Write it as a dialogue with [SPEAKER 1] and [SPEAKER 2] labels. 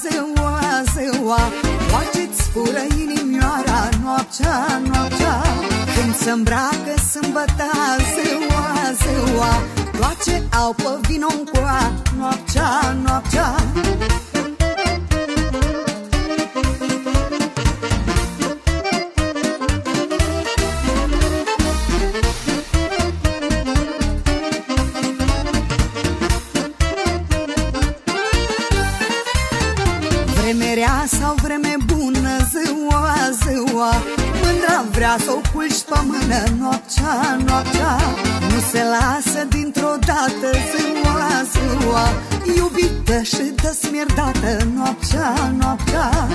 [SPEAKER 1] ziua, ziua, oace-ți fură inimioara, noaptea, noaptea. Când se-mbracă sâmbăta, ziua, ziua, toace au pe vino-ncoa, noaptea, noaptea. Vreme rea sau vreme bună, ziua, ziua, mândra vrea s-o culci pe mână, noaptea, noaptea. Nu se lasă dintr-o dată, ziua, ziua, iubită și dă-smierdată, noaptea, noaptea.